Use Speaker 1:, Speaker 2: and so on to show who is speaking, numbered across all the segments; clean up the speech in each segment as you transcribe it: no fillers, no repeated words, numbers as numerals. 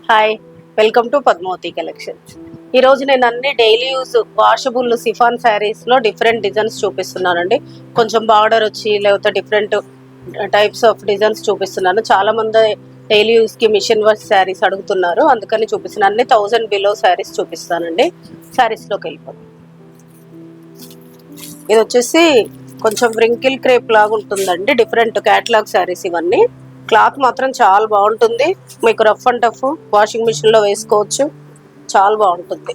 Speaker 1: Hi, welcome to Padmavati collections. ఈరోజు నేను అన్ని డైలీ యూజ్ వాషబుల్ సిఫాన్ శారీస్లో డిఫరెంట్ డిజైన్స్ చూపిస్తున్నానండి. కొంచెం బార్డర్ వచ్చి లేకపోతే డిఫరెంట్ టైప్స్ ఆఫ్ డిజైన్స్ చూపిస్తున్నాను. చాలామంది డైలీ యూస్కి మిషన్ వర్క్ శారీస్ అడుగుతున్నారు, అందుకని చూపిస్తున్నాను. అన్ని 1000 బిలో శారీస్ చూపిస్తానండి. శారీస్లోకి వెళ్ళిపోతాం. ఇది వచ్చేసి కొంచెం వ్రింకిల్ క్రేప్ లాగా ఉంటుందండి. డిఫరెంట్ క్యాటలాగ్ శారీస్ ఇవన్నీ. క్లాత్ మాత్రం చాలా బాగుంటుంది. మీకు రఫ్ అండ్ టఫ్ వాషింగ్ మిషన్లో వేసుకోవచ్చు. చాలా బాగుంటుంది.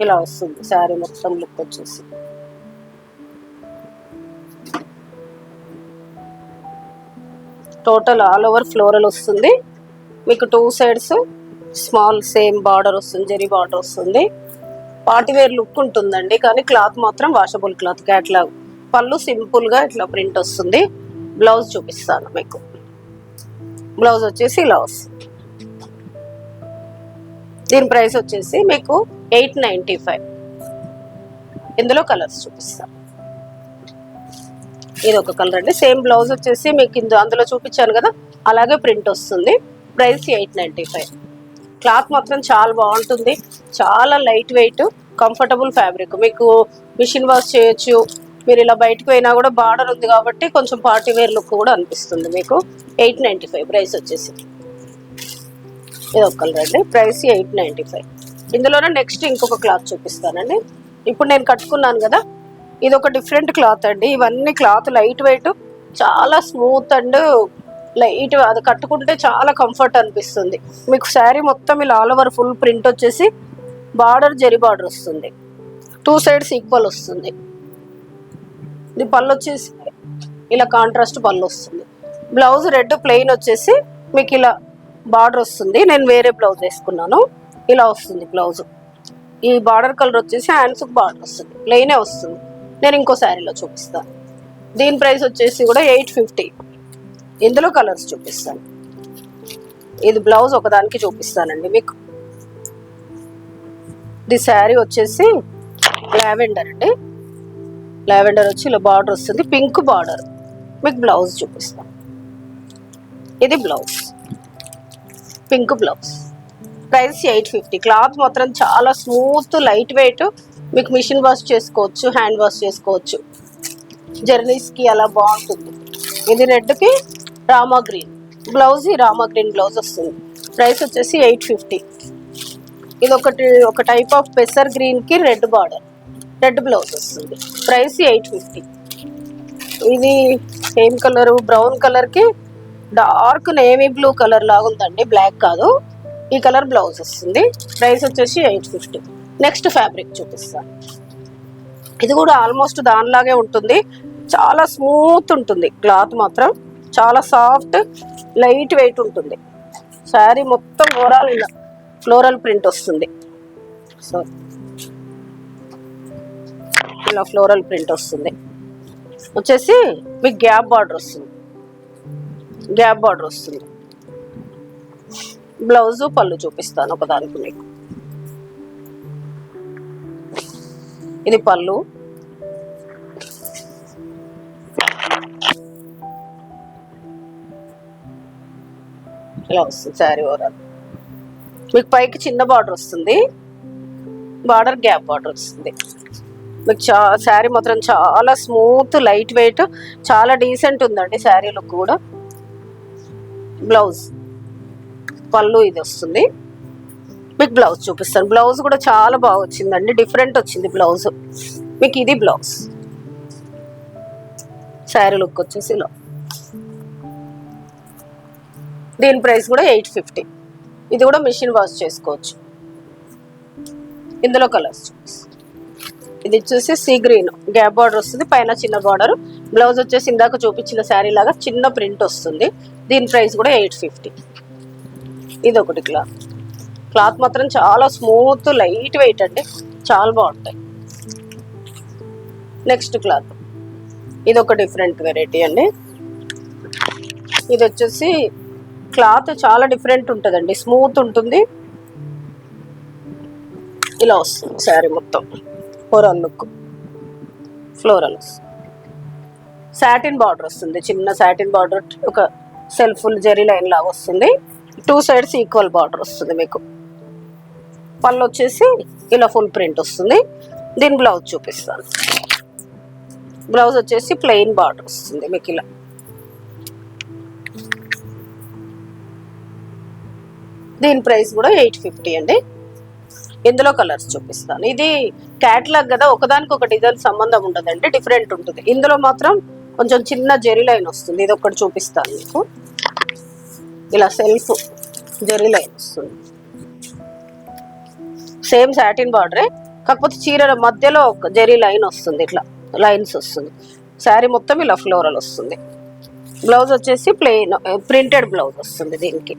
Speaker 1: ఇలా వస్తుంది శారీ మొత్తం లుక్ వచ్చేసి. టోటల్ ఆల్ ఓవర్ ఫ్లోరల్ వస్తుంది. మీకు 2 సైడ్స్ స్మాల్ సేమ్ బార్డర్ వస్తుంది, జరీ బార్డర్ వస్తుంది. పార్టీవేర్ లుక్ ఉంటుందండి, కానీ క్లాత్ మాత్రం వాషబుల్ క్లాత్ క్యాటలాగ్. పళ్ళు సింపుల్గా ఇట్లా ప్రింట్ వస్తుంది. బ్లౌజ్ చూపిస్తాను మీకు. బ్లౌజ్ వచ్చేసి ఇలా వస్తుంది. దీని ప్రైస్ వచ్చేసి మీకు 895. ఇందులో కలర్స్ చూపిస్తాను. ఇది ఒక కలర్ అండి. సేమ్ బ్లౌజ్ వచ్చేసి మీకు అందులో చూపించాను కదా, అలాగే ప్రింట్ వస్తుంది. ప్రైస్ 895. క్లాత్ మాత్రం చాలా బాగుంటుంది. చాలా లైట్ వెయిట్, కంఫర్టబుల్ ఫ్యాబ్రిక్. మీకు మిషన్ వాష్ చేయొచ్చు. మీరు ఇలా బయటకు పోయినా కూడా బార్డర్ ఉంది కాబట్టి కొంచెం పార్టీ వేర్ లుక్ కూడా అనిపిస్తుంది మీకు. 895 ప్రైస్ వచ్చేసి. ఇది ఒక కలర్ అండి. ప్రైస్ 895. ఇందులోనే నెక్స్ట్ ఇంకొక క్లాత్ చూపిస్తానండి. ఇప్పుడు నేను కట్టుకున్నాను కదా, ఇది ఒక డిఫరెంట్ క్లాత్ అండి. ఇవన్నీ క్లాత్ లైట్ వెయిట్, చాలా స్మూత్ అండ్ లైట్. అది కట్టుకుంటే చాలా కంఫర్ట్ అనిపిస్తుంది మీకు. శారీ మొత్తం ఇలా ఆల్ ఓవర్ ఫుల్ ప్రింట్ వచ్చేసి బార్డర్ జరీ బార్డర్ వస్తుంది. 2 సైడ్స్ ఈక్వల్ వస్తుంది. ఇది పళ్ళు వచ్చేసి ఇలా కాంట్రాస్ట్ పళ్ళు వస్తుంది. బ్లౌజ్ రెడ్ ప్లెయిన్ వచ్చేసి మీకు ఇలా బార్డర్ వస్తుంది. నేను వేరే బ్లౌజ్ వేసుకున్నాను. ఇలా వస్తుంది బ్లౌజ్. ఈ బార్డర్ కలర్ వచ్చేసి హ్యాండ్స్కి బార్డర్ వస్తుంది, ప్లెయినే వస్తుంది. నేను ఇంకో శారీలో చూపిస్తాను. దీని ప్రైస్ వచ్చేసి కూడా 850. ఇందులో కలర్స్ చూపిస్తాను. ఇది బ్లౌజ్ ఒకదానికి చూపిస్తానండి మీకు. ఇది శారీ వచ్చేసి లావెండర్ అండి. లావెండర్ వచ్చి ఇలా బార్డర్ వస్తుంది, పింక్ బార్డర్. మీకు బ్లౌజ్ చూపిస్తాను. ఇది blouse, pink blouse. Price 850. Cloth మాత్రం చాలా స్మూత్ లైట్ వెయిట్. మీకు మిషన్ వాష్ చేసుకోవచ్చు, హ్యాండ్ వాష్ చేసుకోవచ్చు. జర్నీస్కి అలా బాగుంటుంది. ఇది రెడ్కి రామా గ్రీన్ బ్లౌజ్. ఈ రామా గ్రీన్ బ్లౌజ్ వస్తుంది. ప్రైస్ వచ్చేసి 850. ఇది ఒక టైప్ ఆఫ్ పెసర్ గ్రీన్కి రెడ్ బార్డర్, రెడ్ బ్లౌజ్ వస్తుంది. ప్రైస్ 850. ఇది ఏం కలరు, బ్రౌన్ కలర్కి డార్క్ నేవీ బ్లూ కలర్ లాగా ఉందండి, బ్లాక్ కాదు. ఈ కలర్ బ్లౌజ్ వస్తుంది. ప్రైస్ వచ్చేసి 850. నెక్స్ట్ ఫ్యాబ్రిక్ చూపిస్తాను. ఇది కూడా ఆల్మోస్ట్ దానిలాగే ఉంటుంది. చాలా స్మూత్ ఉంటుంది. క్లాత్ మాత్రం చాలా సాఫ్ట్ లైట్ వెయిట్ ఉంటుంది. శారీ మొత్తం ఓవరాల్ ఇలా ఫ్లోరల్ ప్రింట్ వస్తుంది. సో ఇలా ఫ్లోరల్ ప్రింట్ వస్తుంది. వచ్చేసి మీకు గ్యాప్ బార్డర్ వస్తుంది. గ్యాప్ బార్డర్ వస్తుంది. బ్లౌజు పళ్ళు చూపిస్తాను ఒకదానికి మీకు. ఇది పళ్ళు. ఇలా వస్తుంది శారీ ఓవరాల్. మీకు పైకి చిన్న బార్డర్ వస్తుంది, బార్డర్ గ్యాప్ బార్డర్ వస్తుంది. మీకు శారీ మాత్రం చాలా స్మూత్ లైట్ వెయిట్, చాలా డీసెంట్ ఉందండి శారీ లుక్ కూడా. బ్లౌజ్ పళ్ళు ఇది వస్తుంది. మీకు బ్లౌజ్ చూపిస్తాను. బ్లౌజ్ కూడా చాలా బాగా వచ్చిందండి, డిఫరెంట్ వచ్చింది బ్లౌజ్ మీకు. ఇది బ్లౌజ్. శారీ లుక్ వచ్చేసి ఇలా. దీని ప్రైస్ కూడా 850. ఇది కూడా మిషన్ వాష్ చేసుకోవచ్చు. ఇందులో కలర్స్ చూపిస్తాను. ఇది వచ్చేసి సీ గ్రీన్, గ్యాప్ బార్డర్ వస్తుంది, పైన చిన్న బార్డర్. బ్లౌజ్ వచ్చేసి ఇందాక చూపించిన శారీ లాగా చిన్న ప్రింట్ వస్తుంది. దీని ప్రైస్ కూడా 850. ఇది ఒకటి క్లాత్. క్లాత్ మాత్రం చాలా స్మూత్ లైట్ వెయిట్ అండి, చాలా బాగుంటాయి. Next cloth. ఇది ఒక డిఫరెంట్ వెరైటీ అండి. ఇది వచ్చేసి క్లాత్ చాలా డిఫరెంట్ ఉంటుందండి, స్మూత్ ఉంటుంది. ఇలా వస్తుంది శారీ మొత్తం overall look. Floral satin border వస్తుంది, చిన్న సాటిన్ బార్డర్, ఒక సెల్ఫ్ జరీ లైన్ లాగా వస్తుంది. 2 సైడ్స్ ఈక్వల్ బార్డర్ వస్తుంది మీకు. పళ్ళు వచ్చేసి ఇలా ఫుల్ ప్రింట్ వస్తుంది. దీని బ్లౌజ్ చూపిస్తాను. బ్లౌజ్ వచ్చేసి ప్లెయిన్ బార్డర్ వస్తుంది మీకు ఇలా. దీని ప్రైస్ కూడా 850 అండి. ఇందులో కలర్స్ చూపిస్తాను. ఇది క్యాట్లాగ్ కదా, ఒకదానికి ఒక డిజైన్ సంబంధం ఉండదండి, డిఫరెంట్ ఉంటుంది. ఇందులో మాత్రం కొంచెం చిన్న జెరీ లైన్ వస్తుంది. ఇది ఒకటి చూపిస్తాను మీకు. ఇలా సెల్ఫ్ జెరీ లైన్ వస్తుంది. సేమ్ సాటిన్ బార్డరే, కాకపోతే చీరల మధ్యలో ఒక జెరీ లైన్ వస్తుంది. ఇట్లా లైన్స్ వస్తుంది. శారీ మొత్తం ఇలా ఫ్లోరల్ వస్తుంది. బ్లౌజ్ వచ్చేసి ప్లెయిన్ ప్రింటెడ్ బ్లౌజ్ వస్తుంది. దీనికి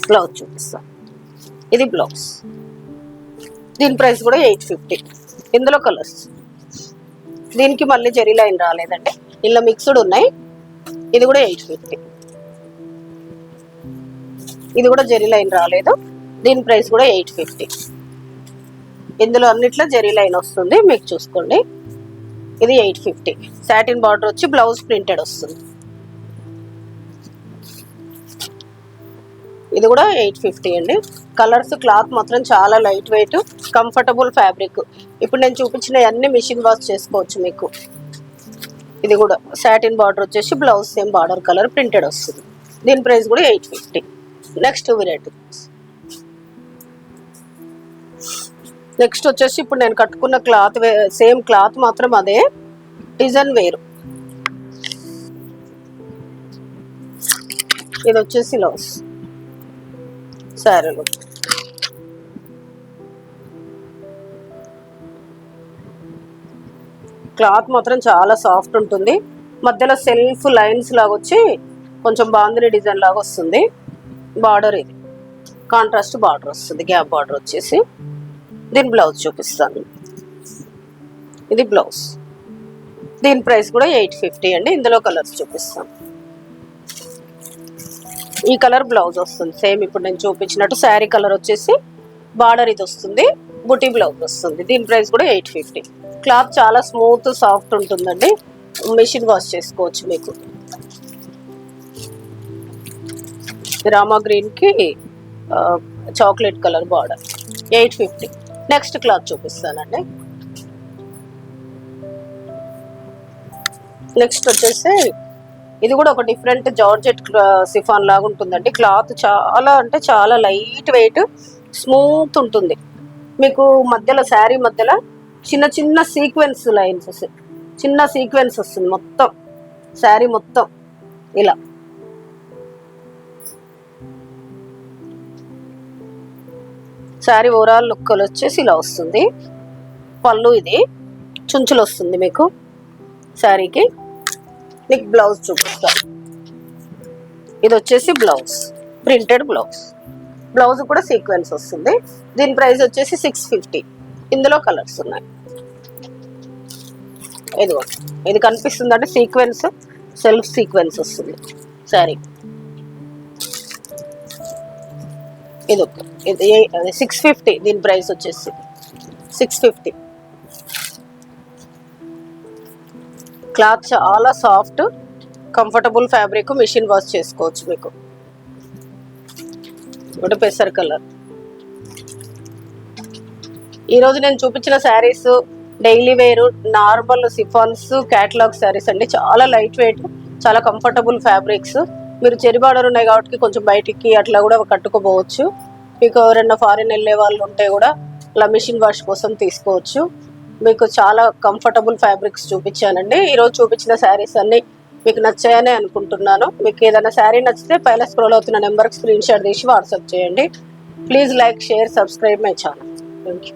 Speaker 1: బ్లౌజ్ చూపిస్తాను. ఇది బ్లౌజ్. దీని ప్రైస్ కూడా 850. ఇందులో కలర్స్. దీనికి మళ్ళీ జెరీ లైన్ రాలేదండి, ఇలా మిక్స్డ్ ఉన్నాయి. ఇది కూడా 850. ఇది కూడా జెరీ లైన్ రాలేదు. దీని ప్రైస్ కూడా 850. ఇందులో అన్నిట్లో జెరీ లైన్ వస్తుంది మీకు, చూసుకోండి. ఇది 850. సాటిన్ బార్డర్ వచ్చి బ్లౌజ్ ప్రింటెడ్ వస్తుంది. ఇది కూడా 850 అండి. కలర్స్, క్లాత్ మాత్రం చాలా లైట్ వెయిట్, కంఫర్టబుల్ ఫ్యాబ్రిక్. ఇప్పుడు నేను చూపించిన అన్ని మిషన్ వాష్ చేసుకోవచ్చు మీకు. ఇది కూడా సాటిన్ బార్డర్ వచ్చేసి blouse same border colour printed వస్తుంది. దీని ప్రైస్ కూడా 850. Next variety. నెక్స్ట్ వచ్చేసి ఇప్పుడు నేను కట్టుకున్న క్లాత్ సేమ్ క్లాత్ మాత్రం అదే, డిజైన్ వేరు. ఇది వచ్చేసి లౌస్ శారీలో. క్లాత్ మాత్రం చాలా సాఫ్ట్ ఉంటుంది. మధ్యలో సెల్ఫ్ లైన్స్ లాగా వచ్చి కొంచెం బాందిని డిజైన్ లాగా వస్తుంది. బార్డర్ ఇది కాంట్రాస్ట్ బార్డర్ వస్తుంది, గ్యాప్ బార్డర్ వచ్చేసి. దీని బ్లౌజ్ చూపిస్తాను. ఇది బ్లౌజ్. దీని ప్రైస్ కూడా 850 అండి. ఇందులో కలర్స్ చూపిస్తాను. ఈ కలర్ బ్లౌజ్ వస్తుంది సేమ్ ఇప్పుడు నేను చూపించినట్టు. శారీ కలర్ వచ్చేసి బార్డర్ ఇది వస్తుంది, బుటీ బ్లౌజ్ వస్తుంది. దీని ప్రైస్ కూడా 850. క్లాత్ చాలా స్మూత్ సాఫ్ట్ ఉంటుందండి, మెషిన్ వాష్ చేసుకోవచ్చు మీకు. రామా గ్రీన్ కి chocolate colour border, 850. Next cloth చూపిస్తానండి. నెక్స్ట్ వచ్చేసి ఇది కూడా ఒక డిఫరెంట్ జార్జెట్ సిఫాన్ లాగా ఉంటుందండి. క్లాత్ చాలా అంటే చాలా లైట్ వెయిట్, స్మూత్ ఉంటుంది మీకు. మధ్యలో శారీ మధ్యలో చిన్న చిన్న సీక్వెన్స్ లైన్స్ వస్తాయి, చిన్న సీక్వెన్స్ వస్తుంది మొత్తం శారీ మొత్తం ఇలా. శారీ ఓవరాల్ లుక్ వచ్చేసి ఇలా వస్తుంది. పళ్ళు ఇది చుంచులు వస్తుంది మీకు శారీకి. మీకు బ్లౌజ్ చూపిస్తాను. ఇది వచ్చేసి బ్లౌజ్, ప్రింటెడ్ బ్లౌజ్. బ్లౌజ్ కూడా సీక్వెన్స్ వస్తుంది. దీని ప్రైస్ వచ్చేసి 650. ఇందులో కలర్స్ ఉన్నాయి. ఇదిగో ఇది కనిపిస్తుంది అంటే సీక్వెన్స్, సెల్ఫ్ సీక్వెన్స్ వస్తుంది శారీ. ఇది ఓకే. ఇది 650. దీని ప్రైస్ వచ్చేసి 650. క్లాత్ చాలా soft, comfortable fabric, machine wash చేసుకోవచ్చు మీకు. ఒకటి పెసర్ కలర్. ఈరోజు నేను చూపించిన శారీస్ డైలీ వేరు, నార్మల్ సిఫాన్స్, క్యాటలాగ్ శారీస్ అండి. చాలా లైట్ వెయిట్, చాలా కంఫర్టబుల్ ఫ్యాబ్రిక్స్. మీరు చెరీ బార్డర్ ఉన్నాయి కాబట్టి కొంచెం బయటికి అట్లా కూడా కట్టుకోపోవచ్చు. మీకు ఎవరైనా ఫారిన్ వెళ్ళే వాళ్ళు ఉంటే కూడా అలా మిషన్ వాష్ కోసం తీసుకోవచ్చు. మీకు చాలా కంఫర్టబుల్ ఫ్యాబ్రిక్స్ చూపించానండి. ఈరోజు చూపించిన శారీస్ అన్ని మీకు నచ్చాయని అనుకుంటున్నాను. మీకు ఏదైనా శారీ నచ్చితే పైన స్క్రోల్ అవుతున్న నెంబర్కి స్క్రీన్ షాట్ తీసి వాట్సాప్ చేయండి. Please like, share, subscribe my channel. Thank you.